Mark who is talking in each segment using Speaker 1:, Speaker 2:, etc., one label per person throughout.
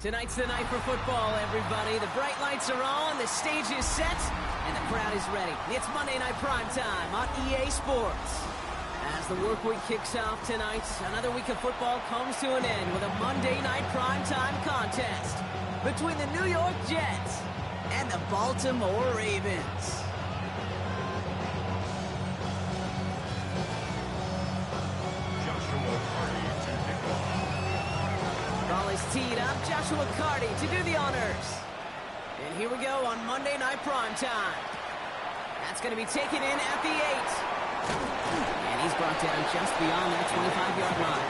Speaker 1: Tonight's the night for football, everybody. The bright lights are on, the stage is set, and the crowd is ready. It's Monday Night Primetime on EA Sports. As the work week kicks off tonight, another week of football comes to an end with a Monday Night Primetime contest between the New York Jets and the Baltimore Ravens. Ball is teed up. Joshua Carty to do the honors. And here we go on Monday Night Primetime. That's going to be taken in at the 8. And he's brought down just beyond that 25-yard line.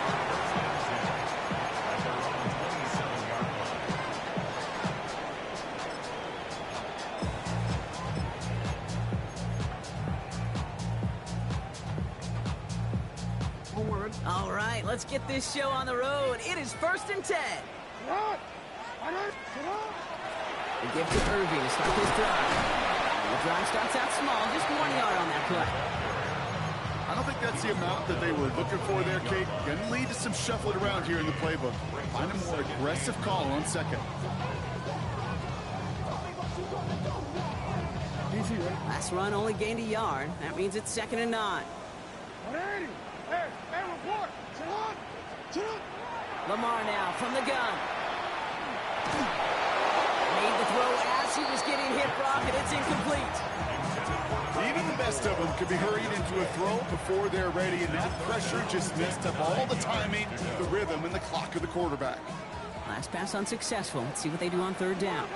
Speaker 1: All right, let's get this show on the road. It is 1st and 10. The gift to Irving to start his drive. The drive starts out small, just 1 yard on that play.
Speaker 2: I don't think that's the amount that they were looking for there, Kate. Going to lead to some shuffling around here in the playbook. Find a more aggressive call on second.
Speaker 1: Last run only gained a yard. That means it's 2nd and 9. Lamar now from the gun. Made the throw as he was getting hit, Brock, and it's incomplete.
Speaker 2: Even the best of them could be hurried into a throw before they're ready, and that pressure just messed up all the timing, the rhythm, and the clock of the quarterback.
Speaker 1: Last pass unsuccessful. Let's see what they do on 3rd down.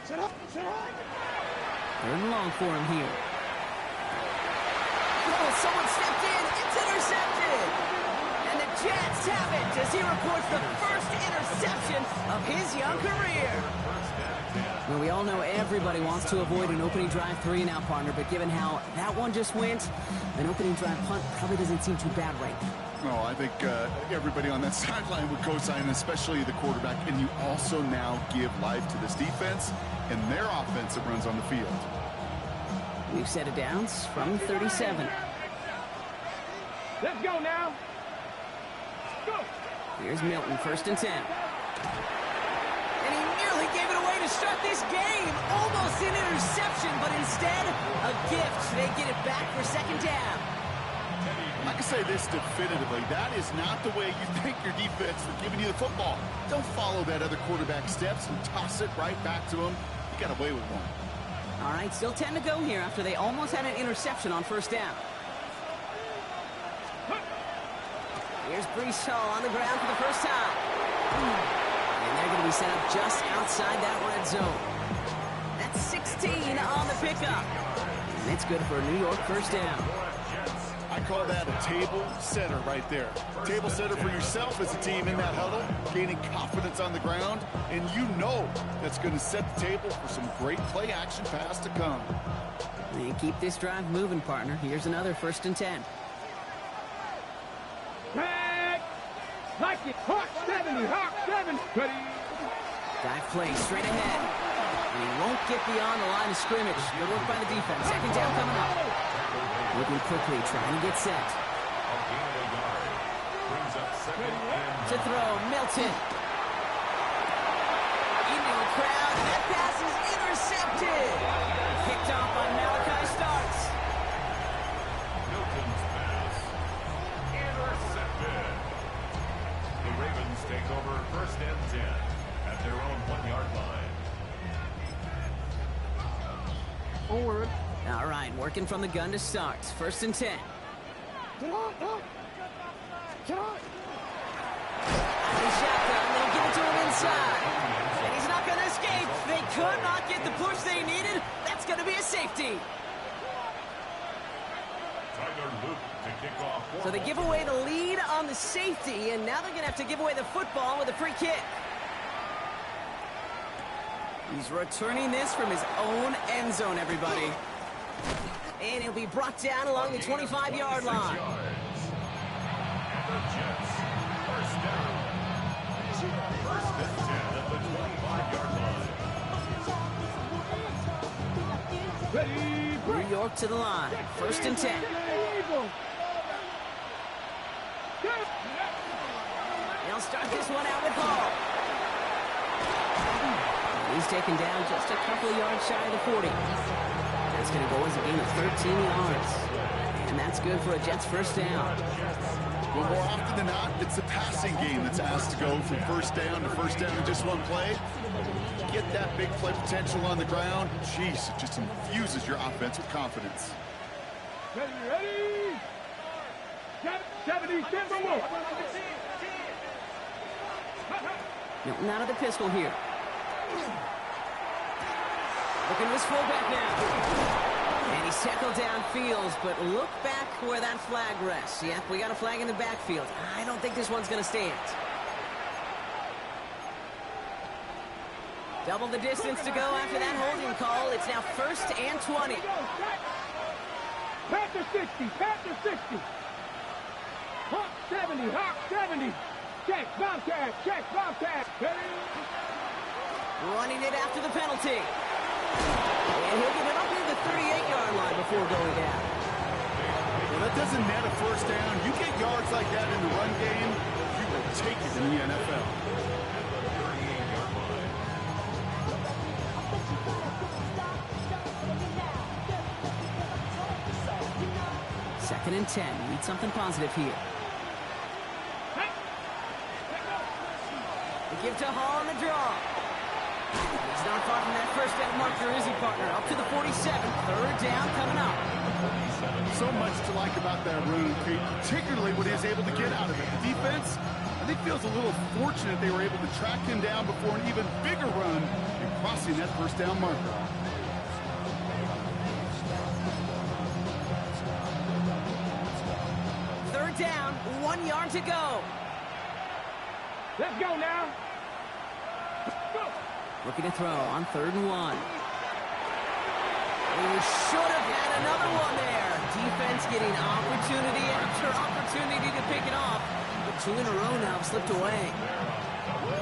Speaker 1: 3rd and long for him here. Oh, someone stepped in. It's intercepted. And the Jets have it as he reports the first interception of his young career. Well, we all know everybody wants to avoid an opening drive 3-and-out, partner, but given how that one just went, an opening drive punt probably doesn't seem too bad right now.
Speaker 2: No, I think everybody on that sideline would co-sign, especially the quarterback, and you also now give life to this defense and their offense that runs on the field.
Speaker 1: We've set it down from 37.
Speaker 3: Let's go now. Go.
Speaker 1: Here's Milton, 1st and 10. And he nearly gave it away to start this game. Almost an interception, but instead, a gift. They get it back for 2nd down.
Speaker 2: I can say this definitively. That is not the way you thank your defense for giving you the football. Don't follow that other quarterback steps and toss it right back to him. You got away with one.
Speaker 1: All right, still 10 to go here after they almost had an interception on 1st down. Here's Brees Hall on the ground for the first time. And they're going to be set up just outside that red zone. That's 16 on the pickup. And it's good for a New York 1st down.
Speaker 2: I call that a table setter right there. Table setter for yourself as a team in that huddle, gaining confidence on the ground, and you know that's going to set the table for some great play action pass to come.
Speaker 1: And keep this drive moving, partner. Here's another 1st and 10.
Speaker 3: Back. Like it. Hawk 70. Hawk 7. Ready.
Speaker 1: Dive play straight ahead. And he won't get beyond the line of scrimmage. Good work by the defense. 2nd down coming up. Moving quickly, trying to get set. To throw, Milton. Into the crowd, and that pass is intercepted. Kicked off by Malachi Starks.
Speaker 4: Milton's pass. Intercepted. The Ravens take over 1st and 10 at their own 1-yard line.
Speaker 3: Forward.
Speaker 1: All right, working from the gun to start. 1st and 10.
Speaker 3: Get on. Get on.
Speaker 1: The shotgun, they'll give it to him inside. And he's not going to escape. They could not get the push they needed. That's going to be a safety.
Speaker 4: Tyler Luke to kick off.
Speaker 1: So they give away the lead on the safety, and now they're going to have to give away the football with a free kick. He's returning this from his own end zone, everybody. And he'll be brought down along the 25-yard line.
Speaker 4: And the Jets, 1st down. 1st and 10 at the 25-yard line.
Speaker 3: Ready.
Speaker 1: New York to the line. 1st and 10. They'll start this one out with Hall. He's taken down just a couple of yards shy of the 40. That's going to go as a gain of 13 yards. And that's good for a Jets first down.
Speaker 2: Well, more often than not, it's the passing game that's asked to go from first down in just one play. Get that big play potential on the ground. Jeez, it just infuses your offense with confidence.
Speaker 3: Ready? 70, Denver Wolf.
Speaker 1: Milton out of the pistol here. Looking to his fullback now. And he's tackled downfield, but look back where that flag rests. Yep, we got a flag in the backfield. I don't think this one's going to stand. Double the distance to go after that holding call. It's now 1st and 20.
Speaker 3: Panther 60, Panther 60. Hawk 70, Hawk 70. Check, Bobcat.
Speaker 1: Running it after the penalty. And he'll get it up near the 38-yard line before going down.
Speaker 2: Well, that doesn't net a first down. You get yards like that in the run game, you will take it in the NFL.
Speaker 1: 2nd and 10. Need something positive here. The give to Hall on the draw. He's not far from that first down marker, is he, partner? Up to the 47. 3rd down coming up.
Speaker 2: So much to like about that run, Pete, particularly what he was able to get out of it. The defense, I think, feels a little fortunate they were able to track him down before an even bigger run and crossing that first down marker.
Speaker 1: Third down, 1 yard to go.
Speaker 3: Let's go now. Go.
Speaker 1: Looking to throw on 3rd and 1. He should have had another one there. Defense getting opportunity after opportunity to pick it off. But 2 in a row now have slipped away.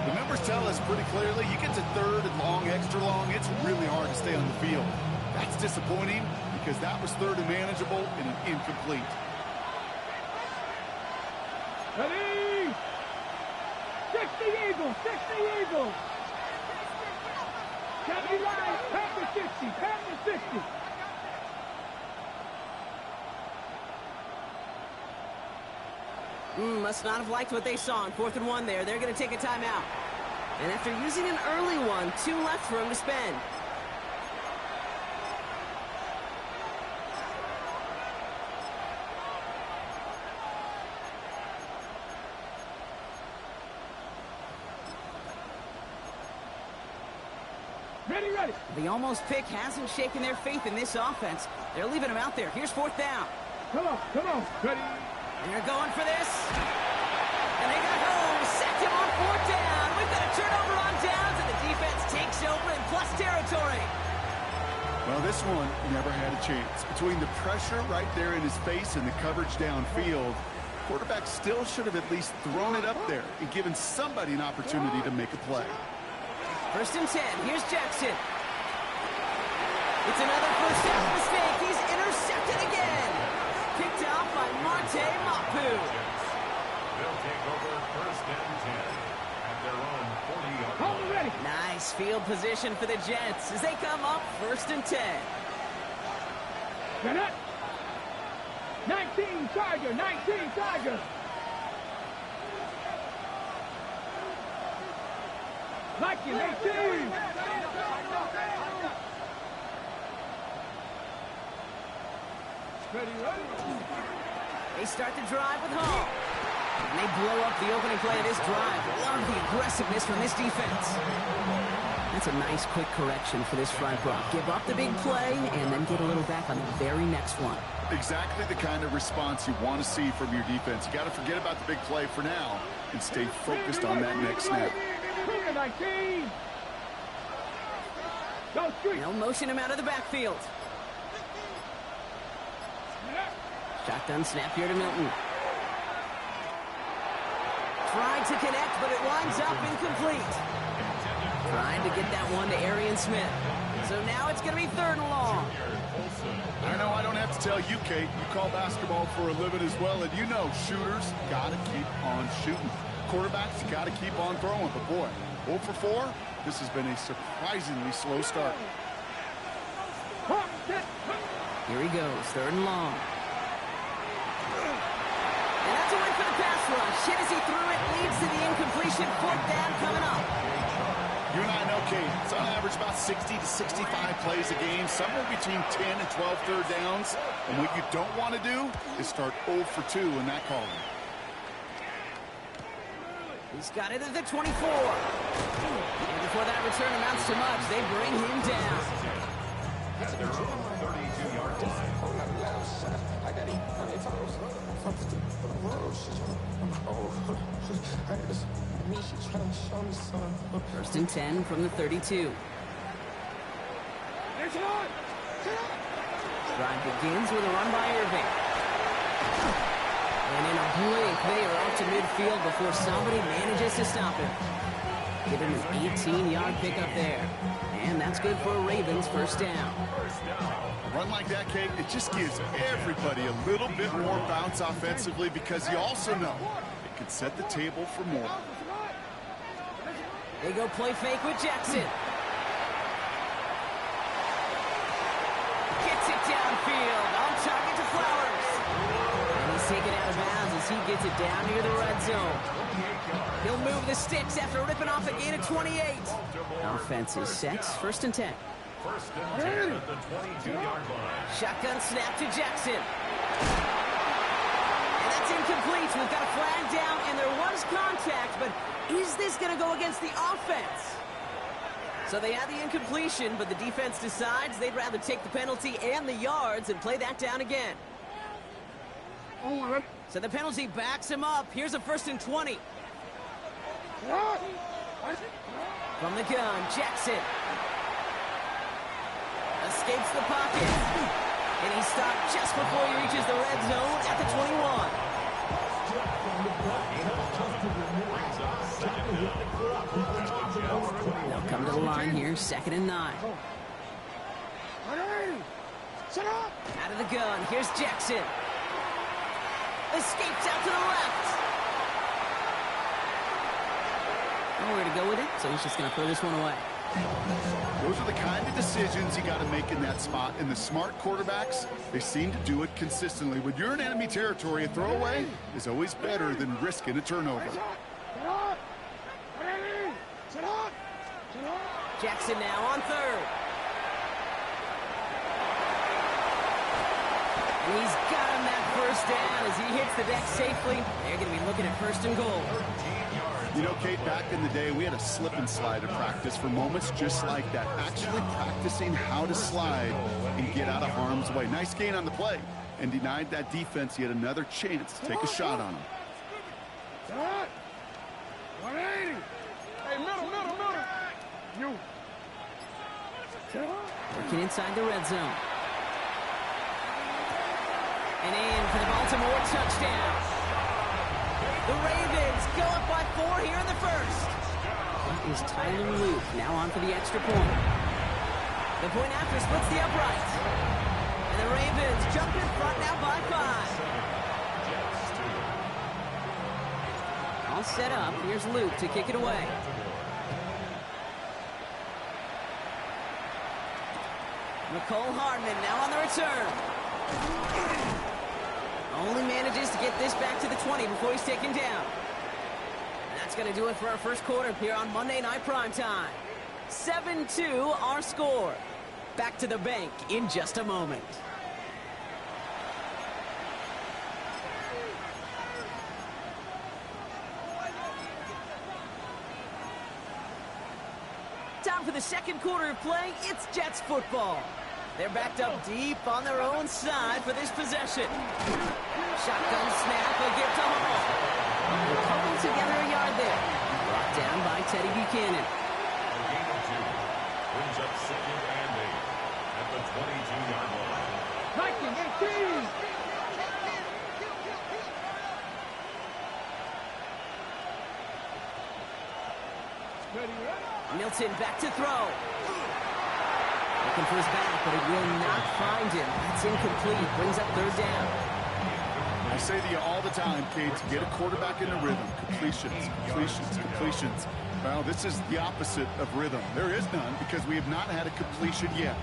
Speaker 2: The numbers tell us pretty clearly, you get to 3rd and long, extra long, it's really hard to stay on the field. That's disappointing because that was 3rd and manageable and an incomplete.
Speaker 3: Ready? 60 Eagles, 60 Eagles. 79, Panther 60, Panther 60.
Speaker 1: Must not have liked what they saw on 4th and 1 there. They're going to take a timeout. And after using an early one, 2 left for him to spend.
Speaker 3: Ready.
Speaker 1: The almost pick hasn't shaken their faith in this offense. They're leaving him out there. Here's 4th down.
Speaker 3: Come on. Ready.
Speaker 1: And they're going for this. And they got home. Sacked him on 4th down. We've got a turnover on downs, and the defense takes over in plus territory.
Speaker 2: Well, this one never had a chance. Between the pressure right there in his face and the coverage downfield, quarterback still should have at least thrown it up there and given somebody an opportunity to make a play.
Speaker 1: 1st and 10. Here's Jackson. It's another first down mistake. He's intercepted again. Picked off by Monte Mapu.
Speaker 4: They'll take over 1st and 10 at their own 40-yard line.
Speaker 3: Hold ready.
Speaker 1: Nice field position for the Jets as they come up 1st and 10.
Speaker 3: Get up. 19 Tiger. Like you, 18. Ready.
Speaker 1: They start the drive with Hall. And they blow up the opening play of this drive. Love the aggressiveness from this defense. That's a nice quick correction for this front row. Give up the big play and then get a little back on the very next one.
Speaker 2: Exactly the kind of response you want to see from your defense. You got to forget about the big play for now and stay focused on that next snap.
Speaker 3: 19. Go street.
Speaker 1: They'll motion him out of the backfield. Shotgun snap here to Milton. Tried to connect, but it winds up incomplete. Trying to get that one to Arian Smith. So now it's going to be 3rd and long.
Speaker 2: I know I don't have to tell you, Kate. You call basketball for a living as well, and you know shooters got to keep on shooting. Quarterbacks got to keep on throwing, but boy, 0 for 4. This has been a surprisingly slow start.
Speaker 1: Here he goes, 3rd and long. And that's a win for the pass rush. Hit as he threw it, leads to the incompletion. 4th down coming up.
Speaker 2: You and I know, Kate, it's on average about 60 to 65 plays a game, somewhere between 10 and 12 third downs. And what you don't want to do is start 0 for 2 in that column.
Speaker 1: He's got it at the 24. And before that return amounts to much, they bring him down.
Speaker 4: At their own 32-yard line.
Speaker 1: First and 10 from the 32. Drive begins with a run by Irving. And in a blink, they are off to midfield before somebody manages to stop him. Give him an 18-yard pickup there. And that's good for a Ravens first down.
Speaker 2: A run like that, Kate, it just gives everybody a little bit more bounce offensively because you also know it can set the table for more.
Speaker 1: They go play fake with Jackson. Gets it downfield. On target to Flowers. And he's taken out of bounds as he gets it down near the red zone. He'll move the sticks after ripping off a gain of 28. Offense is set. First and 10.
Speaker 4: First and 10 at the 22-yard line.
Speaker 1: Shotgun snap to Jackson. And that's incomplete. We've got a flag down, and there was contact, but is this going to go against the offense? So they had the incompletion, but the defense decides they'd rather take the penalty and the yards and play that down again. So the penalty backs him up. Here's a first and 20. From the gun, Jackson. Escapes the pocket. And he's stopped just before he reaches the red zone at the 21. They'll come to the line here, 2nd and 9. Out of the gun, here's Jackson. Escapes out to the left. Nowhere to go with it, so he's just going to throw this one away.
Speaker 2: Those are the kind of decisions you got to make in that spot. And the smart quarterbacks, they seem to do it consistently. When you're in enemy territory, a throwaway is always better than risking a turnover.
Speaker 1: Jackson now on 3rd. And he's got him that first down as he hits the deck safely. They're going to be looking at 1st and goal.
Speaker 2: You know, Kate, back in the day, we had a slip and slide of practice for moments just like that. Actually practicing how to slide and get out of harm's way. Nice gain on the play. And denied that defense yet another chance to take a shot on him.
Speaker 3: 180. Hey, middle. You.
Speaker 1: Working inside the red zone. And in for the Baltimore touchdown. The Ravens go up by 4 here in the first. That is Tyler Luke now on for the extra point. The point after splits the upright. And the Ravens jump in front now by 5. All set up. Here's Luke to kick it away. McCole Hardman now on the return. Only manages to get this back to the 20 before he's taken down. And that's going to do it for our first quarter here on Monday Night Primetime. 7-2 our score. Back to the bank in just a moment. Time for the second quarter of play. It's Jets football. They're backed up deep on their own side for this possession. Shotgun snap, a gift to Hall. They're cobbled together a yard there. Brought down by Teddy Buchanan.
Speaker 4: A gain of 2. Brings up 2nd and 8 at the 22-yard line.
Speaker 3: Viking 18.
Speaker 1: Milton back to throw. Looking for his back, but it will not find him. That's incomplete. Brings up 3rd down.
Speaker 2: I say to you all the time, Kate, to get a quarterback in a rhythm. Completions. Well, this is the opposite of rhythm. There is none because we have not had a completion yet.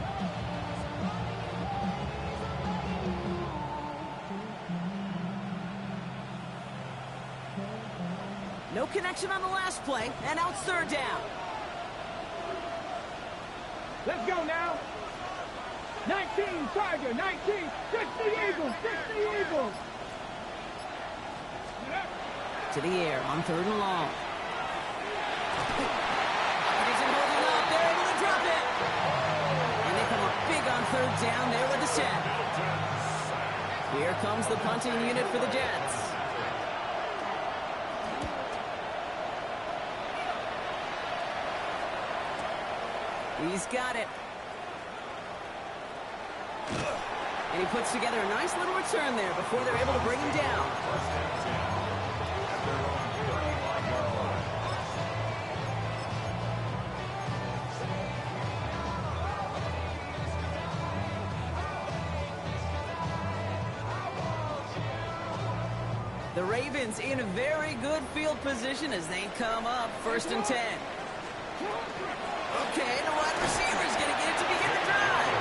Speaker 1: No connection on the last play, and now it's third down.
Speaker 3: Let's go now. 19, Tiger, 19. Fix the Eagles, fix the Eagles.
Speaker 1: To the air on third and long. Isn't holding up. They're able to drop it. And they come up big on third down there with the set. Here comes the punting unit for the Jets. He's got it. And he puts together a nice little return there before they're able to bring him down. The Ravens in a very good field position as they come up 1st and 10. Okay, the wide receiver's going to get it to begin the drive.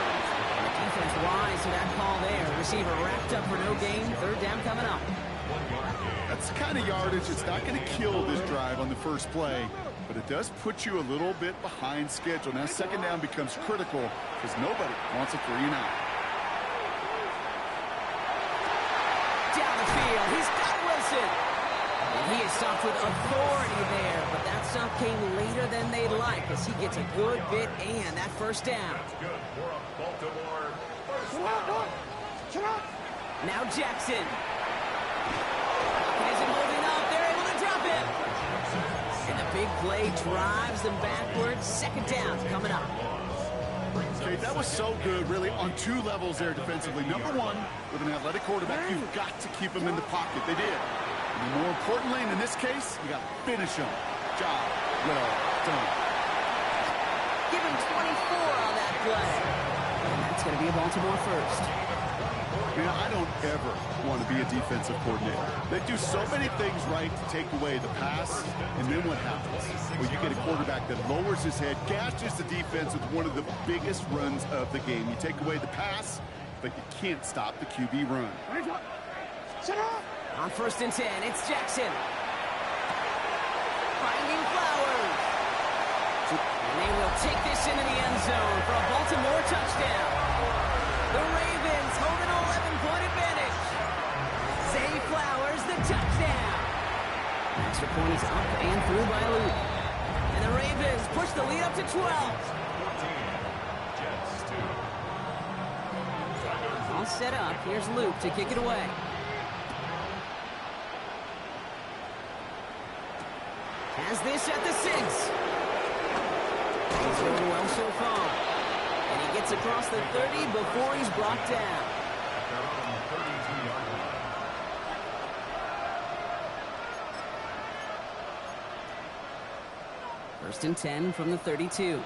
Speaker 1: Defense wise to that call there. Receiver wrapped up for no gain. Third down coming up.
Speaker 2: That's the kind of yardage. It's not going to kill this drive on the first play, but it does put you a little bit behind schedule. Now second down becomes critical because nobody wants a 3-and-out.
Speaker 1: Down the field. He's got Wilson. And he is stopped with authority there, but that stop came later than they'd like as he gets a good bit and that first down.
Speaker 4: That's good for a Baltimore first down.
Speaker 1: Now Jackson. He isn't holding up. They're able to drop it. And the big play drives them backwards. Second down coming up.
Speaker 2: Okay, that was so good, really, on two levels there defensively. Number one, with an athletic quarterback, you've got to keep him in the pocket. They did. And more importantly, and in this case, you got to finish him. Job well done.
Speaker 1: Give him 24 on that play. And that's going to be a Baltimore first.
Speaker 2: You know, I don't ever want to be a defensive coordinator. They do so many things right to take away the pass, and then what happens? Well, you get a quarterback that lowers his head, gashes the defense with one of the biggest runs of the game. You take away the pass, but you can't stop the QB run.
Speaker 3: Shut up.
Speaker 1: On 1st and 10, it's Jackson. Finding Flowers. And they will take this into the end zone for a Baltimore touchdown. The Ravens hold an 11-point advantage. Zay Flowers, the touchdown. Extra point is up and through by Luke. And the Ravens push the lead up to 12.
Speaker 4: 14. Jets 2.
Speaker 1: All set up. Here's Luke to kick it away. Has this at the 6. He's going well so far. And he gets across the 30 before he's brought down.
Speaker 4: They're on the 32-yard line.
Speaker 1: First and 10 from the 32.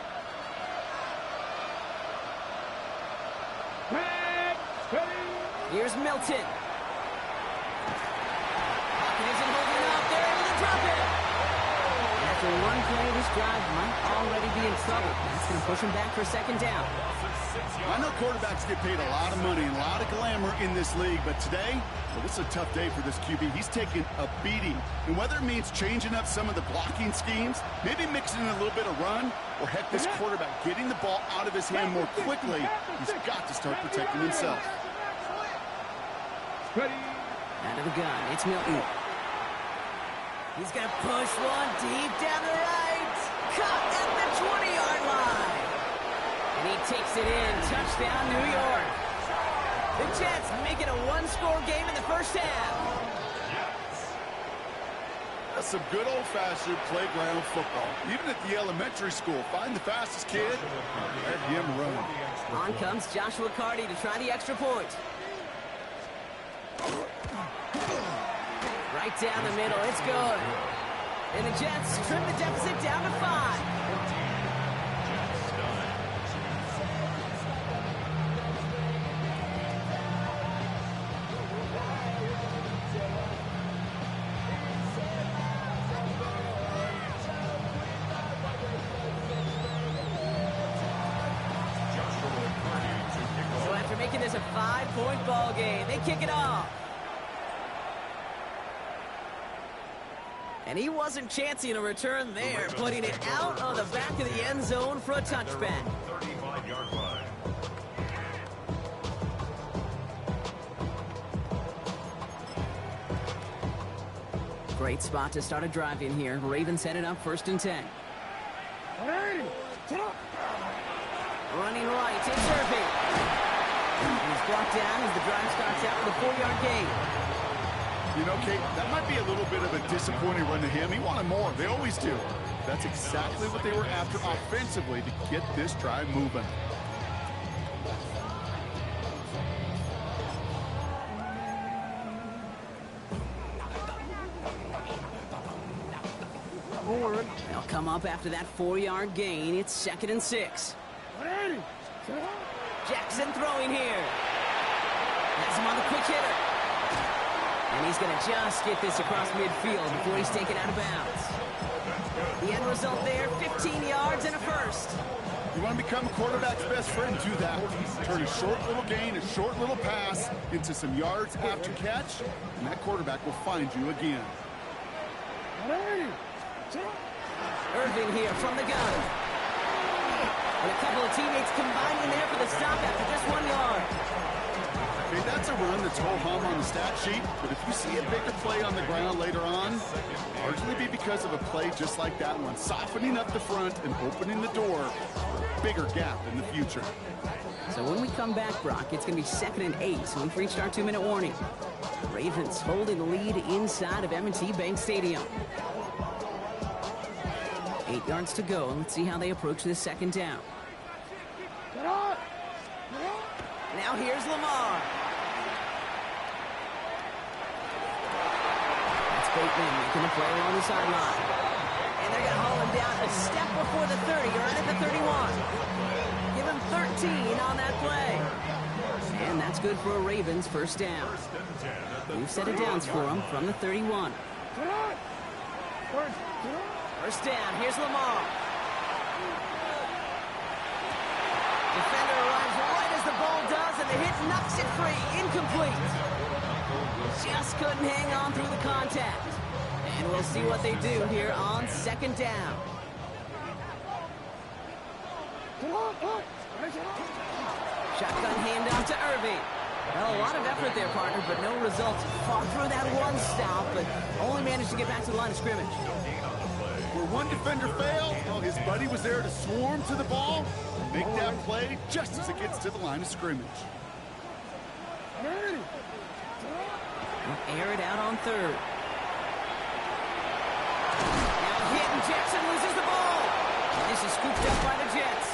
Speaker 1: Here's Milton. Hopkins isn't holding up. They're able to drop it. After one play, this drive might already be in trouble. That's going to push him back for second down.
Speaker 2: I know quarterbacks get paid a lot of money and a lot of glamour in this league, but today, well, this is a tough day for this QB. He's taking a beating. And whether it means changing up some of the blocking schemes, maybe mixing in a little bit of run, or heck, this quarterback getting the ball out of his hand more quickly, he's got to start protecting himself.
Speaker 1: Out of the gun, it's Milton. He's going to push one deep down the right. Caught at the 20-yard line. And he takes it in. Touchdown, New York. The Jets make it a one-score game in the first half.
Speaker 2: That's some good old-fashioned playground football. Even at the elementary school, find the fastest kid, let him run.
Speaker 1: On comes Joshua Carty to try the extra point. Right down the middle, it's good. And the Jets trim the deficit down to 5. is a 5-point ball game. They kick it off. And he wasn't chancing a return there, putting it out on the back of the end zone for a touchback.
Speaker 4: 35-yard line.
Speaker 1: Great spot to start a drive in here. Ravens headed up 1st and 10. Running right, it's Irving. He's brought down as the drive starts out with a 4-yard gain.
Speaker 2: You know, Kate, that might be a little bit of a disappointing run to him. He wanted more. They always do. That's exactly what they were after offensively to get this drive moving.
Speaker 1: They'll come up after that 4-yard gain. It's 2nd and 6. Jackson throwing here. Has him on the quick hitter. And he's going to just get this across midfield before he's taken out of bounds. The end result there, 15 yards and a first.
Speaker 2: You want to become a quarterback's best friend, do that. Turn a short little gain, a short little pass into some yards after catch, and that quarterback will find you again.
Speaker 1: Irving here from the gun. And a couple of teammates combining there for the stop after just 1 yard.
Speaker 2: Okay, that's a run that's ho-hum on the stat sheet, but if you see a bigger play on the ground later on, largely be because of a play just like that one, softening up the front and opening the door for a bigger gap in the future.
Speaker 1: So when we come back, Brock, it's going to be 2nd and 8, so we've reached our 2-minute warning. Ravens holding the lead inside of M&T Bank Stadium. 8 yards to go, and let's see how they approach this 2nd down. Now here's Lamar. That's Bateman making a play along the sideline. And they're going to haul him down a step before the 30, right at the 31. Give him 13 on that play. And that's good for a Ravens 1st down. New set of downs for him from the 31. 1st down, here's Lamar. Defender arrives right as the ball does, and the hit knocks it free. Incomplete. Just couldn't hang on through the contact. And we'll see what they do here on 2nd down. Shotgun handoff to Irving. Well, a lot of effort there, partner, but no results. Fought through that one stop, but only managed to get back to the line of scrimmage.
Speaker 2: Where one defender failed, well, his buddy was there to swarm to the ball and make that play just as it gets to the line of scrimmage.
Speaker 1: Air it out on 3rd. Now hit, and Jackson loses the ball. This is scooped up by the Jets.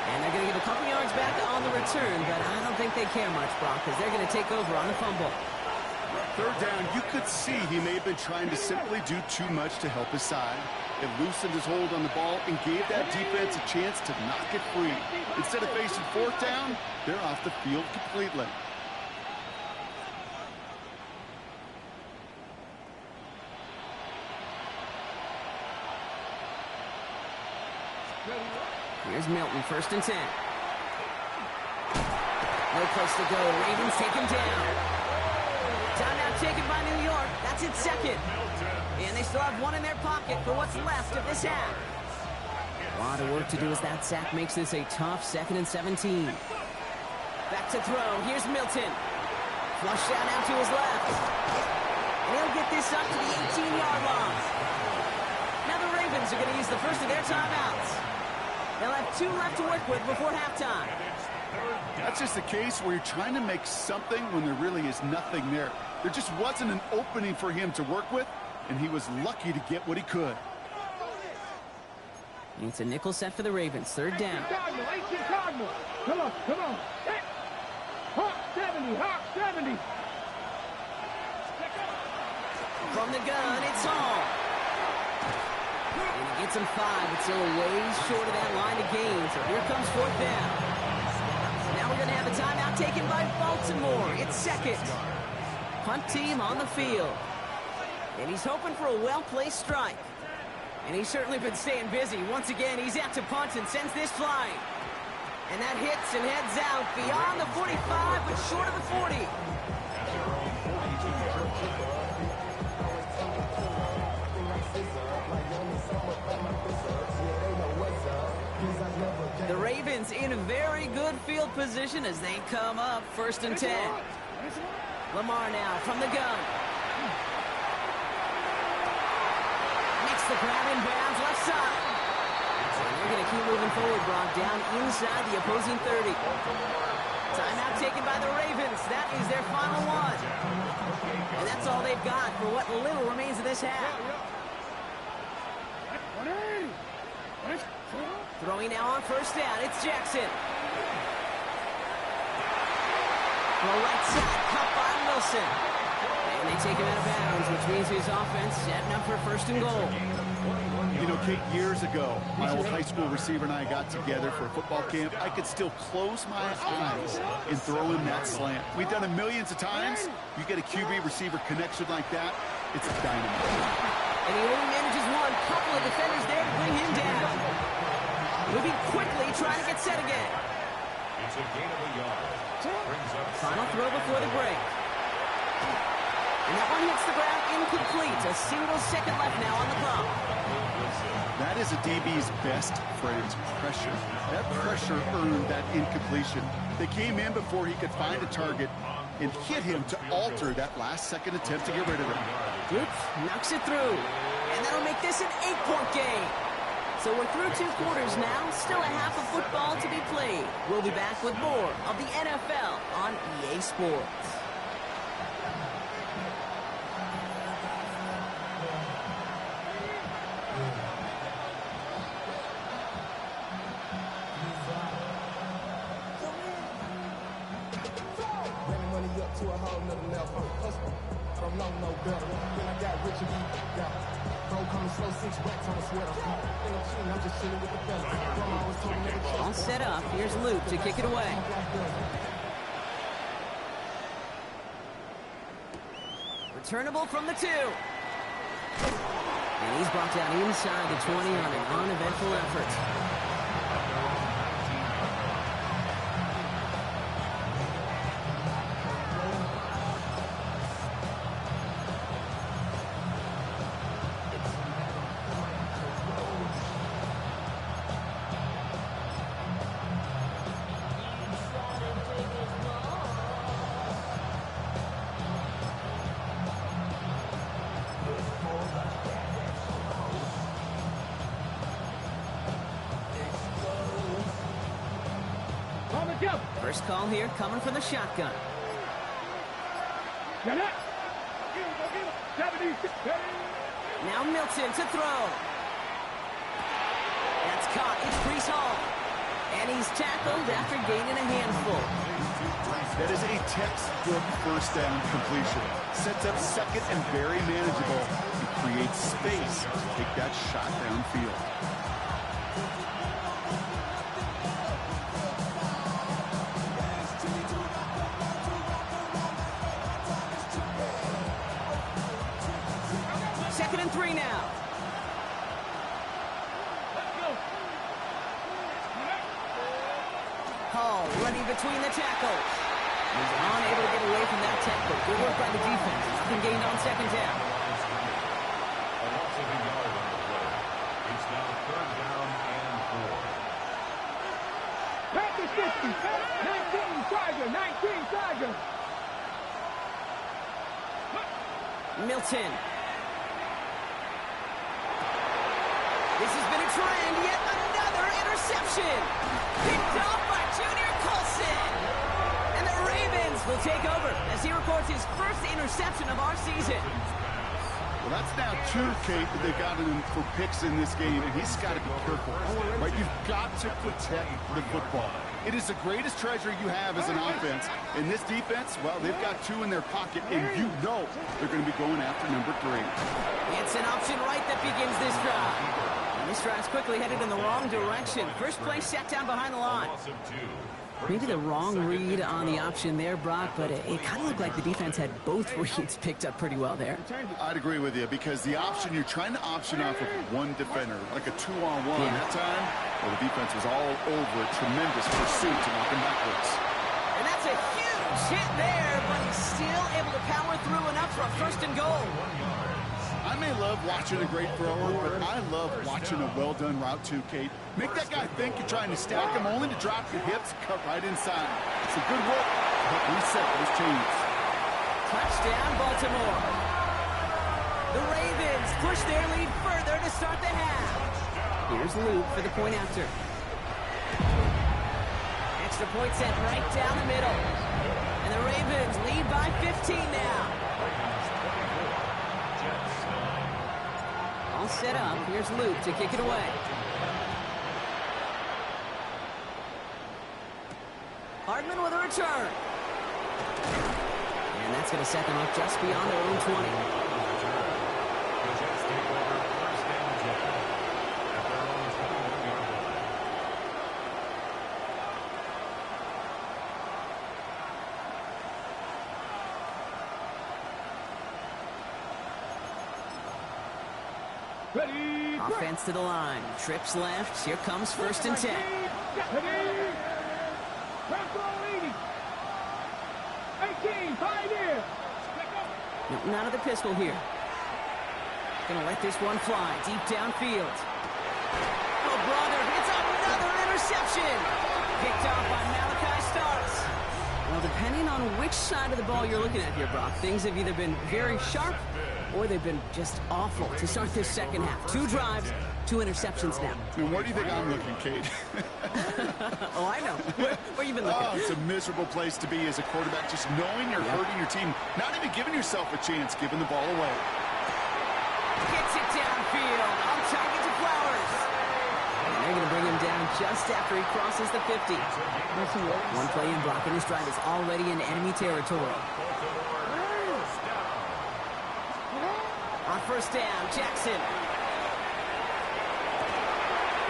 Speaker 1: And they're going to give a couple yards back on the return, but I don't think they care much, Brock, because they're going to take over on the fumble.
Speaker 2: 3rd down, you could see he may have been trying to simply do too much to help his side. It loosened his hold on the ball and gave that defense a chance to knock it free. Instead of facing 4th down, they're off the field completely.
Speaker 1: Here's Milton, 1st and 10. No place to go. Ravens take him down. Timeout taken by New York. That's its 2nd. And they still have one in their pocket for what's left of this half. A lot of work to do as that sack makes this a tough 2nd and 17. Back to throw. Here's Milton. Flush down out to his left. And he'll get this up to the 18-yard line. Now the Ravens are going to use the first of their timeouts. They'll have 2 left to work with before halftime.
Speaker 2: That's just a case where you're trying to make something when there really is nothing there. There just wasn't an opening for him to work with, and he was lucky to get what he could.
Speaker 1: It's a nickel set for the Ravens. 3rd down.
Speaker 3: Come on. Hawk 70, Hawk 70.
Speaker 1: From the gun, it's Hall. And he gets him 5, but still a ways short of that line of gain. So here comes 4th down. Now we're going to have a timeout taken by Baltimore. It's 2nd. Punt team on the field. And he's hoping for a well-placed strike. And he's certainly been staying busy. Once again, he's out to punt and sends this flying. And that hits and heads out beyond the 45, but just short of the 40. The Ravens in a very good field position as they come up 1st and 10. Lamar now from the gun. Makes the grab in bounds left side. They're going to keep moving forward, Brock, down inside the opposing 30. Timeout taken by the Ravens. That is their final one. And that's all they've got for what little remains of this half. Throwing now on 1st down. It's Jackson. Well, right side, cut by Wilson. And they take him out of bounds, which means his offense setting up for 1st and goal.
Speaker 2: You know, Kate, years ago, my old high school receiver and I got together for a football camp. I could still close my eyes and throw in that slant. We've done it millions of times. You get a QB receiver connection like that, it's a dynamite.
Speaker 1: And he only manages one. Couple of defenders there to bring him down. Moving quickly, trying to get set again.
Speaker 4: It's a gain of a yard.
Speaker 1: Final throw before the break. And that one hits the ground incomplete. A single second left now on the clock.
Speaker 2: That is a DB's best friend, pressure. That pressure earned that incompletion. They came in before he could find a target and hit him to alter that last-second attempt to get rid of him.
Speaker 1: Oops, knocks it through. And that'll make this an 8-point game. So we're through 2 quarters now. Still a half of football to be played. We'll be back with more of the NFL on EA Sports.
Speaker 5: To a whole nother level. Don't know no better. Then I got rich and got bro coming slow, 6 racks on a sweater. I'm just chilling with the fellas. Grandma always told me never
Speaker 1: All set up. Here's Luke to kick it away. Returnable from the 2. And he's brought down inside the 20 on an uneventful effort. First call here coming from the shotgun. Now Milton to throw. That's caught. It's Breece Hall. And he's tackled after gaining a handful.
Speaker 2: That is a textbook 1st down completion. Sets up 2nd and very manageable. It creates space to take that shot downfield.
Speaker 1: Second and 3 now. Hall running between the tackles. He's unable to get away from that tackle. Good work by the defense. Nothing gained on 2nd down.
Speaker 4: A loss of a yard on the play. It's now 3rd down and 4.
Speaker 3: Back to 60. 19 Tiger. 19 Tiger.
Speaker 1: Milton. This has been a trend. Yet another interception. Picked off by Junior Colson. And the Ravens will take over as he records his 1st interception of our season.
Speaker 2: Well, that's now 2, Kate, that they've gotten him for picks in this game, and he's got to be careful. Right? You've got to protect the football. It is the greatest treasure you have as an offense. In this defense, well, they've got 2 in their pocket, and you know they're going to be going after number 3.
Speaker 1: It's an option right that begins this drive. And this drive's quickly headed in the wrong direction. First play set down behind the line. Maybe the wrong read on the option there, Brock, but it kind of looked like the defense had both reads picked up pretty well there.
Speaker 2: I'd agree with you because the option, you're trying to option off of one defender, like a 2-on-1.
Speaker 1: Yeah.
Speaker 2: That time, well, the defense was all over a tremendous pursuit to knock him backwards.
Speaker 1: And that's a huge hit there, but he's still able to power through enough for a first and goal.
Speaker 2: I may love watching a great thrower, but I love watching a well-done route too, Kate. Make that guy think you're trying to stack him only to drop your hips, cut right inside. It's a good work, but reset those chains.
Speaker 1: Touchdown, Baltimore. The Ravens push their lead further to start the half. Here's Luke for the point after. Extra point sent right down the middle. And the Ravens lead by 15 now. All set up. Here's Luke to kick it away. Hardman with a return. And that's going to set them up just beyond their own 20.
Speaker 3: Ready,
Speaker 1: Offense to the line. Trips left. Here comes first and 10.
Speaker 3: ready, control 80. 18, pioneer.
Speaker 1: Nothing out of the pistol here. Gonna let this one fly deep downfield. Oh, brother, it's another interception. Picked off by Malachi Starks. Well, depending on which side of the ball you're looking at here, Brock, things have either been very sharp or they've been just awful to start this second half. 2 drives, 2 interceptions now.
Speaker 2: And where do you think I'm looking, Kate?
Speaker 1: Oh, I know. Where you been looking?
Speaker 2: Oh, it's a miserable place to be as a quarterback, just knowing you're hurting your team, not even giving yourself a chance, giving the ball away.
Speaker 1: Gets it downfield. On target to Flowers. And they're going to bring him down just after he crosses the 50. One play in, blocking his drive is already in enemy territory. On first down, Jackson.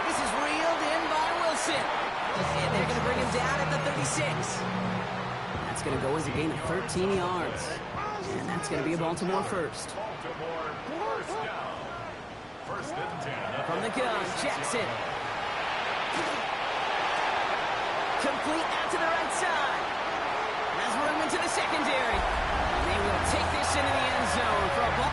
Speaker 1: This is reeled in by Wilson. And they're going to bring him down at the 36. That's going to go as a gain of 13 yards. And that's going to be a Baltimore first.
Speaker 4: First and 10.
Speaker 1: From the gun, Jackson. Complete out to the right side. Has room into the secondary. And they will take this into the end zone for a ball.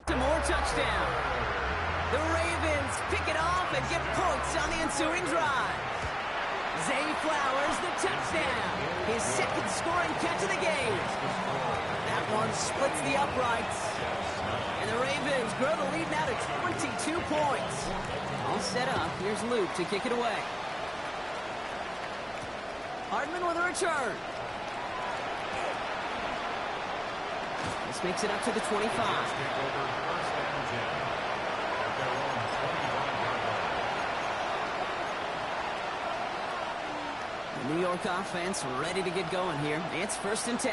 Speaker 1: More touchdown. The Ravens pick it off and get points on the ensuing drive. Zay Flowers, the touchdown. His second scoring catch of the game. That one splits the uprights. And the Ravens grow the lead now to 22 points. All set up. Here's Luke to kick it away. Hardman with a return. This makes it up to the 25. The New York offense ready to get going here. It's first and 10.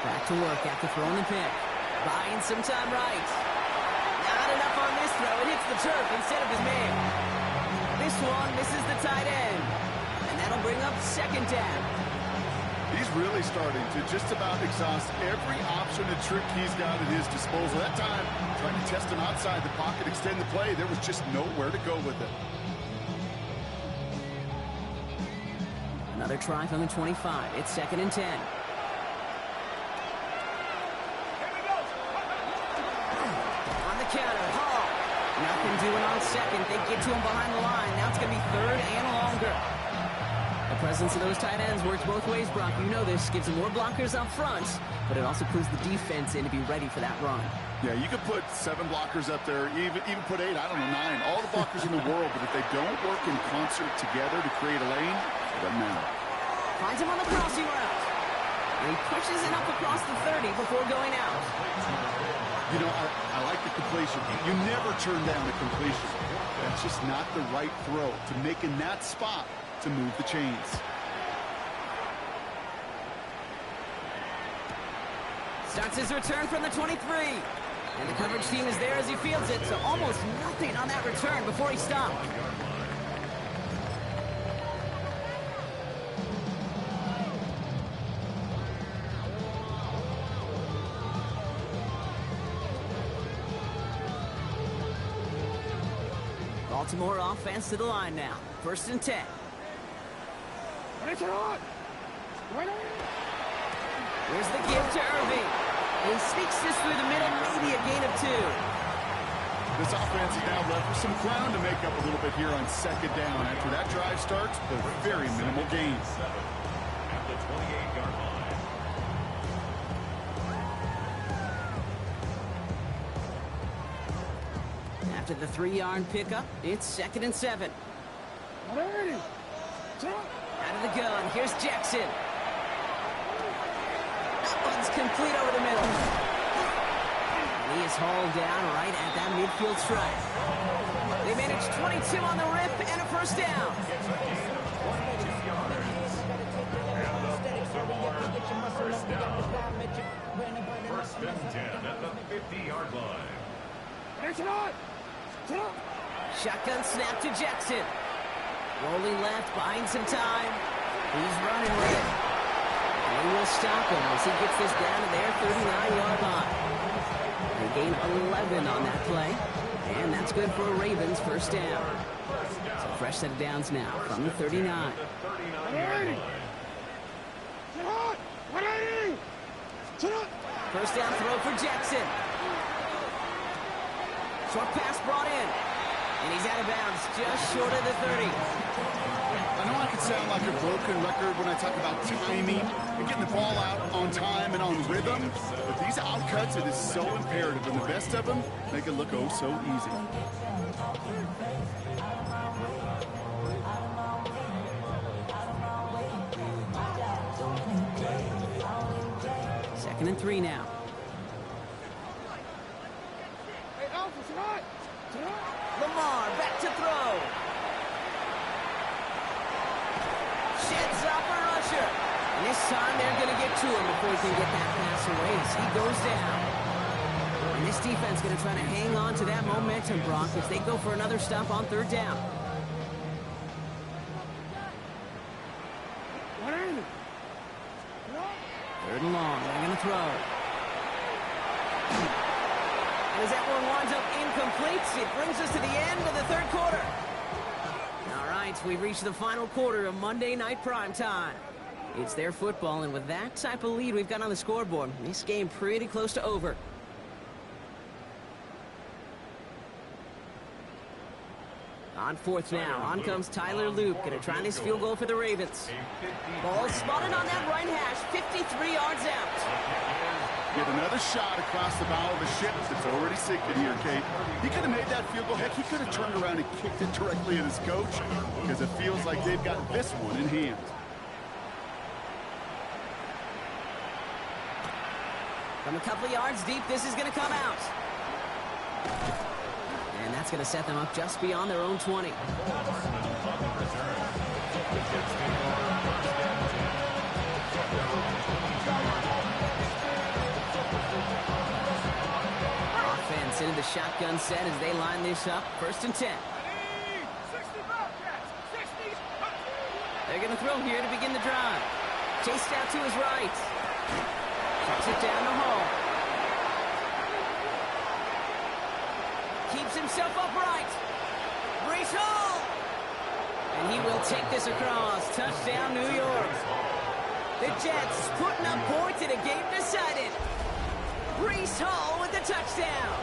Speaker 1: Back to work after throwing the pick. Buying some time right. Not enough on this throw. It hits the turf instead of his man. This one misses the tight end. And that'll bring up second down.
Speaker 2: He's really starting to just about exhaust every option and trick he's got at his disposal. That time, trying to test him outside the pocket, extend the play, there was just nowhere to go with it.
Speaker 1: Another try from the 25. It's second and 10. On the counter, Hall. Nothing doing on second. They get to him behind the line. Now it's going to be third and longer. The presence of those tight ends works both ways, Brock. You know this. Gives them more blockers up front, but it also pulls the defense in to be ready for that run.
Speaker 2: Yeah, you could put 7 blockers up there, even put 8, I don't know, 9. All the blockers in the world, but if they don't work in concert together to create a lane, it doesn't matter.
Speaker 1: Finds him on the crossing route. And he pushes it up across the 30 before going out.
Speaker 2: You know, I like the completion. You never turn down a completion. That's just not the right throw to make in that spot to move the chains.
Speaker 1: Starts his return from the 23. And the coverage team is there as he fields it, so almost nothing on that return before he stopped. Baltimore offense to the line now. 1st and 10. Here's the give to Irving. He sneaks this through the middle, maybe a gain of 2.
Speaker 2: This offense is now left with some ground to make up a little bit here on 2nd down. After that drive starts, a very minimal gains.
Speaker 4: At the 28-yard line.
Speaker 1: After the 3-yard pickup, it's 2nd and 7. Out of the gun, here's Jackson. That one's complete over the middle. And he is hauled down right at that midfield stripe. They manage 22 on the rip and a 1st down.
Speaker 4: First and 10 at the 50-yard line.
Speaker 1: Shotgun snap to Jackson. Rolling left, buying some time. He's running with it. They will stop him as he gets this down to their 39-yard line. They gain 11 on that play. And that's good for a Ravens 1st down. So fresh set of downs now from the 39. First down throw for Jackson. Short pass brought in. And he's out of bounds, just short of the 30.
Speaker 2: I know I could sound like a broken record when I talk about timing and getting the ball out on time and on rhythm, but these outcuts, it is so imperative, and the best of them make it look oh so easy.
Speaker 1: Second and 3 now. Lamar back to throw. Sheds off a rusher. And this time they're going to get to him before he can get that pass away as he goes down. And this defense going to try to hang on to that momentum, Brock, as they go for another stop on 3rd down. Third and long. They're going to throw. And as that one winds up incomplete, it brings us to the end of the 3rd quarter. All right, we've reached the final quarter of Monday Night Primetime. It's their football, and with that type of lead we've got on the scoreboard, this game pretty close to over. On 4th now, on comes Tyler Luke, going to try this field goal for the Ravens. Ball spotted on that right hash, 53 yards out.
Speaker 2: Get another shot across the bow of the ship that's already sinking here, Kate. He could have made that field goal. Heck, he could have turned around and kicked it directly at his coach because it feels like they've got this one in hand.
Speaker 1: From a couple of yards deep, this is going to come out. And that's going to set them up just beyond their own 20. Offense into the shotgun set as they line this up. 1st and 10. They're going to throw here to begin the drive. Chased out to his right. Chucks it down the hole. Keeps himself upright. Brees Hall. And he will take this across. Touchdown, New York. The Jets putting up points in a game decided. Brees Hall with the touchdown.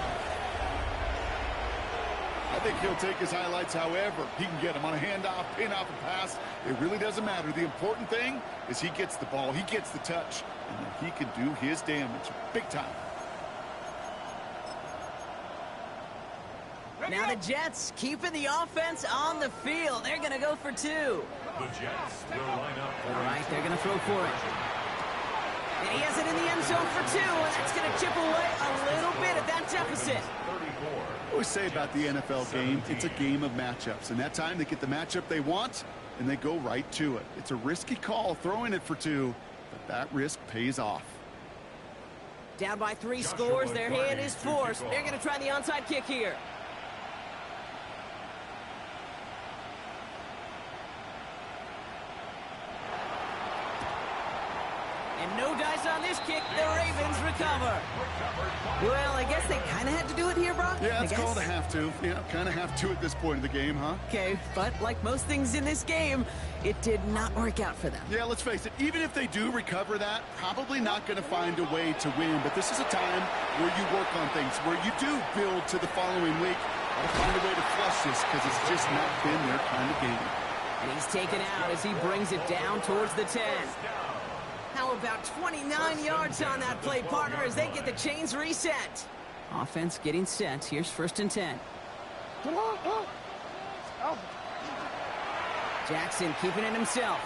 Speaker 2: I think he'll take his highlights however he can get them on a handoff, pin off a pass. It really doesn't matter. The important thing is he gets the ball, he gets the touch, and then he can do his damage big time.
Speaker 1: Now the Jets keeping the offense on the field. They're going to go for 2.
Speaker 4: The Jets will line up.
Speaker 1: All right, they're going to throw for it. And he has it in the end zone for 2, and that's going to chip away a little bit at that deficit.
Speaker 2: I always say about the NFL game, it's a game of matchups, and that time they get the matchup they want, and they go right to it. It's a risky call throwing it for 2, but that risk pays off.
Speaker 1: Down by 3 scores, their hand is forced. They're going to try the onside kick here. And no dice on this kick. The Ravens recover. Well, I guess they kind of had to do it here, Brock.
Speaker 2: Yeah, it's called a have to. Yeah, kind of have to at this point in the game, huh?
Speaker 1: Okay, but like most things in this game, it did not work out for them.
Speaker 2: Yeah, let's face it, even if they do recover that, probably not going to find a way to win. But this is a time where you work on things, where you do build to the following week. Got to find a way to flush this because it's just not been their kind of game.
Speaker 1: And he's taken out as he brings it down towards the 10. How about 29 yards on that play, partner, as they get the chains reset. Offense getting set. Here's 1st and 10. Jackson keeping it himself.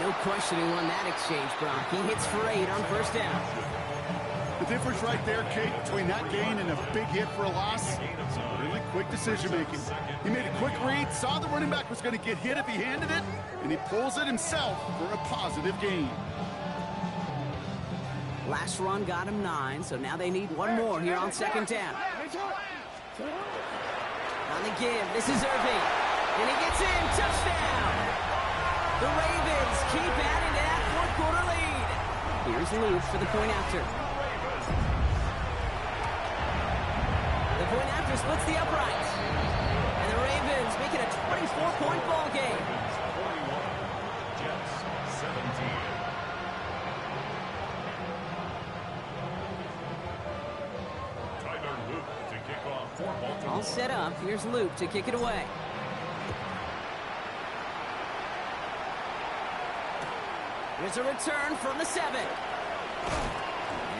Speaker 1: No question he won that exchange, Brock. He hits for 8 on 1st down.
Speaker 2: The difference right there, Kate, between that gain and a big hit for a loss, really quick decision-making. He made a quick read, saw the running back was going to get hit if he handed it, and he pulls it himself for a positive gain.
Speaker 1: Last run got him 9, so now they need one more here on 2nd down. On the give, this is Irving. And he gets in, touchdown! The Ravens keep adding to that 4th quarter lead. Here's Luke for the point after. The point after splits the uprights. And the Ravens make it a 24-point ball game.
Speaker 4: 41, Jets 17. Tyler Luke to kick off for Baltimore.
Speaker 1: All set up. Here's Luke to kick it away. Here's a return from the 7.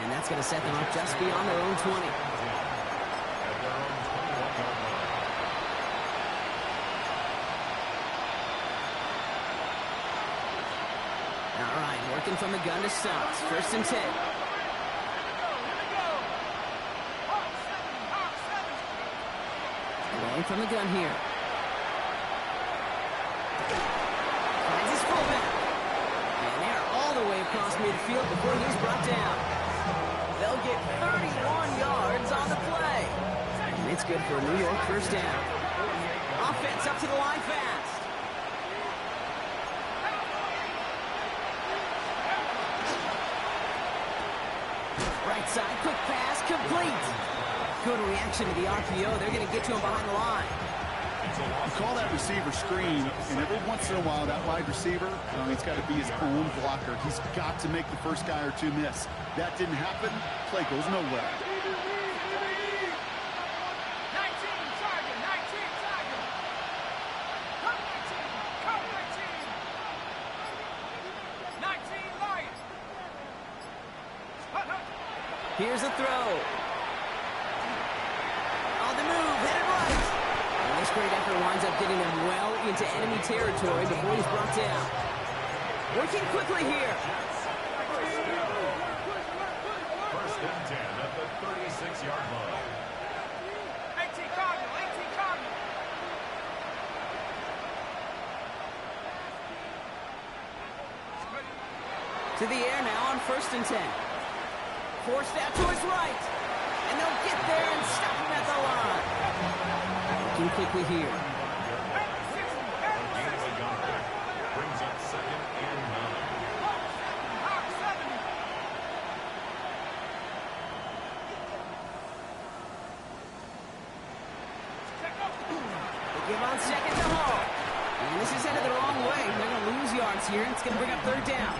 Speaker 1: And that's going to set them up just beyond their own 20. All right, working from the gun to start. 1st and 10. Away from the gun here. Finds his fullback. And they're all the way across midfield before he's brought down. They'll get 31 yards on the play. And it's good for a New York 1st down. Offense up to the line fast. Right side, quick pass, complete. Good reaction to the RPO. They're going to get to him behind the line.
Speaker 2: You call that receiver screen, and every once in a while, that wide receiver, he's got to be his own blocker. He's got to make the first guy or two miss. That didn't happen. Play goes nowhere.
Speaker 3: 19, Tiger, 19, Tiger. Come 19, come 19. 19, Lion.
Speaker 1: Here's a throw. On the move, hit it right. And this great effort winds up getting him well into enemy territory before he's brought down. Working quickly here.
Speaker 4: 1st and 10 at the 36-yard line.
Speaker 3: 18 Cardinal, 18 Cardinal.
Speaker 1: To the air now on 1st and 10. Forced out to his right. And they'll get there and stop him at the line. Working quickly here.
Speaker 4: Brings up 2nd and 9.
Speaker 1: They give on 2nd to Hall. And this is headed the wrong way. They're going to lose yards here. It's going to bring up 3rd down.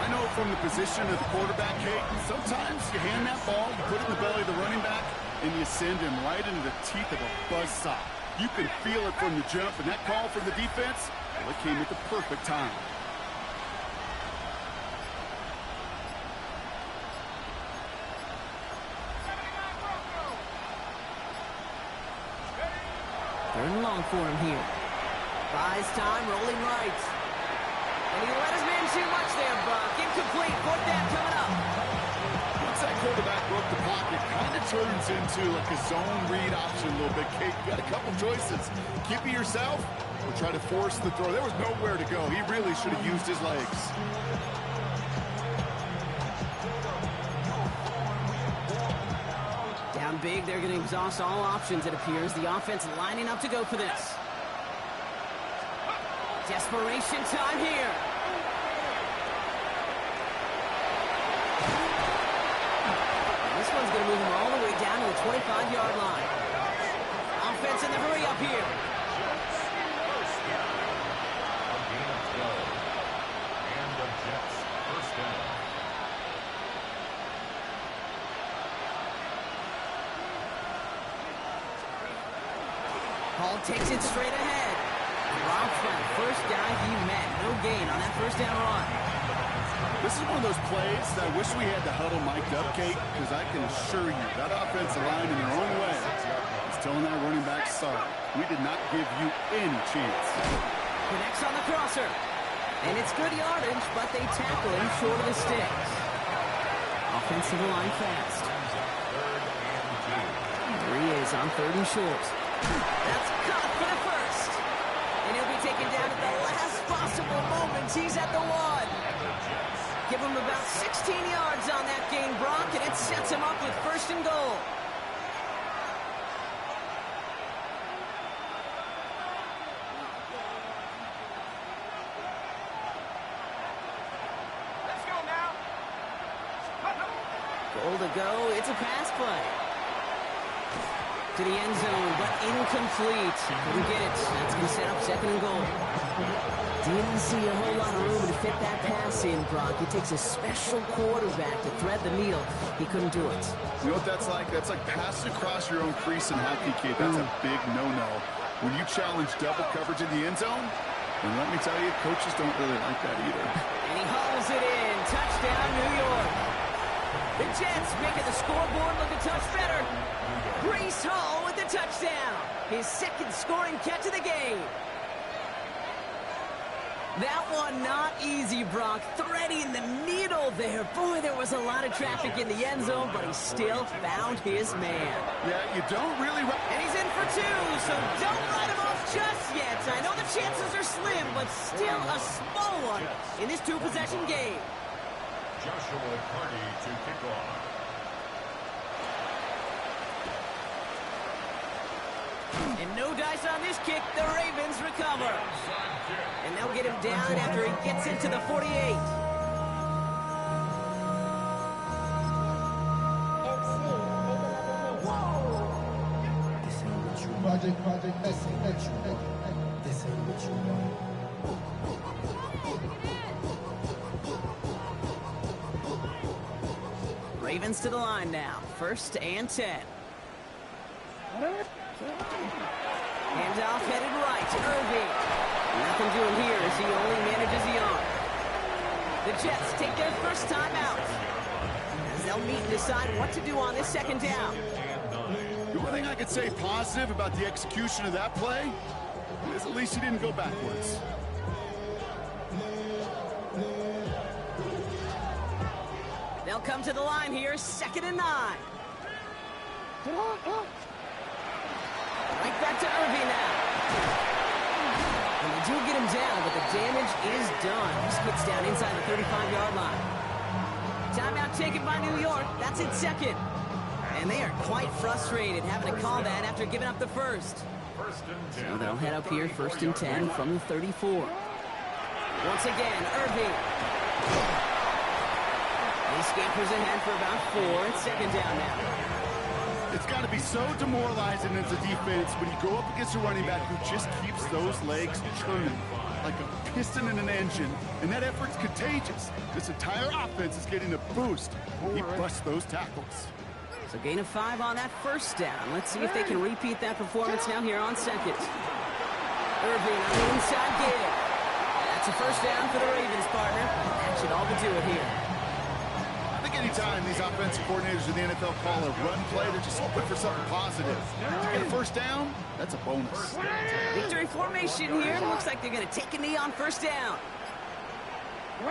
Speaker 2: I know from the position of the quarterback, Kate, sometimes you hand that ball, you put it in the belly of the running back, and you send him right into the teeth of a buzzsaw. You can feel it from the jump, and that call from the defense, well, it came at the perfect time.
Speaker 1: Third and long for him here. Buys time, rolling right. And he let his man too much there, Buck. Incomplete, 4th down coming up.
Speaker 2: Once that quarterback broke the pocket, kind of turns into like a zone read option a little bit, Kate. You got a couple choices. Keep it yourself or try to force the throw. There was nowhere to go. He really should have used his legs.
Speaker 1: big, they're going to exhaust all options, it appears. The offense lining up to go for this. Desperation time here. And this one's going to move him all the way down to the 25-yard line. Offense in the hurry up here. Hall takes it straight ahead. Rob's for the first guy he met. No gain on that first down run.
Speaker 2: This is one of those plays that I wish we had the huddle mic'd up, Kate, because I can assure you that offensive line in their own way is telling that running back, sorry, we did not give you any chance.
Speaker 1: Connects on the crosser. And it's good yardage, but they tackle him short of the sticks. Offensive line fast. There he is on 3rd and short. That's caught for the first. And he'll be taken down at the last possible moment. He's at the 1. Give him about 16 yards on that gain, Brock, and it sets him up with 1st and goal.
Speaker 3: Let's go now.
Speaker 1: Goal to go. It's a pass play. To the end zone, but incomplete. Couldn't get it. That's going to set up 2nd and goal. Didn't see a whole lot of room to fit that pass in, Brock. It takes a special quarterback to thread the needle. He couldn't do it.
Speaker 2: You know what that's like? That's like passing across your own crease in hockey, Kate. That's a big no-no. When you challenge double coverage in the end zone, and let me tell you, coaches don't really like that either.
Speaker 1: And he hauls it in. Touchdown, New York. The Jets making the scoreboard look a touch better. Breece Hall with the touchdown. His 2nd scoring catch of the game. That one not easy, Brock. Threading the needle there. Boy, there was a lot of traffic in the end zone, but he still found his man.
Speaker 2: Yeah, you don't really...
Speaker 1: And he's in for 2, so don't write him off just yet. I know the chances are slim, but still a small one in this 2-possession game.
Speaker 4: Joshua Carty to kick off.
Speaker 1: And no dice on this kick. The Ravens recover. And they'll get him down after he gets into the 48.
Speaker 5: Project, this ain't what you want. This ain't what you want.
Speaker 1: Ravens to the line now. 1st and 10. Handoff headed right to Irving. Nothing doing here as he only manages the arm. The Jets take their first time out as they'll meet and decide what to do on this 2nd down.
Speaker 2: The only thing I could say positive about the execution of that play is at least he didn't go backwards.
Speaker 1: They'll come to the line here, 2nd and 9. Right back to Irving now. And they do get him down, but the damage is done. He skips down inside the 35-yard line. Timeout taken by New York. That's its 2nd. And they are quite frustrated having to call that after giving up the 1st. So they'll head up here, 1st and 10 from the 34. Once again, Irving. He scampers ahead for about 4. It's 2nd down now.
Speaker 2: It's got to be so demoralizing as a defense when you go up against a running back who just keeps those legs churning like a piston in an engine, and that effort's contagious. This entire offense is getting a boost. He busts those tackles.
Speaker 1: So gain of 5 on that 1st down. Let's see if they can repeat that performance now here on 2nd. Irving on the inside give. That's a 1st down for the Ravens, partner. That should all but do it here.
Speaker 2: Anytime these offensive coordinators in the NFL call a run play, they're just hoping for something positive. To get a 1st down, that's a bonus.
Speaker 1: Victory formation here. Looks like they're going to take a knee on 1st down. A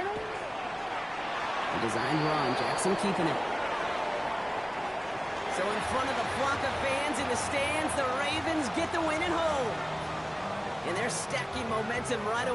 Speaker 1: designed run. Jackson keeping it. So in front of the flock of fans in the stands, the Ravens get the win at home. And they're stacking momentum right away.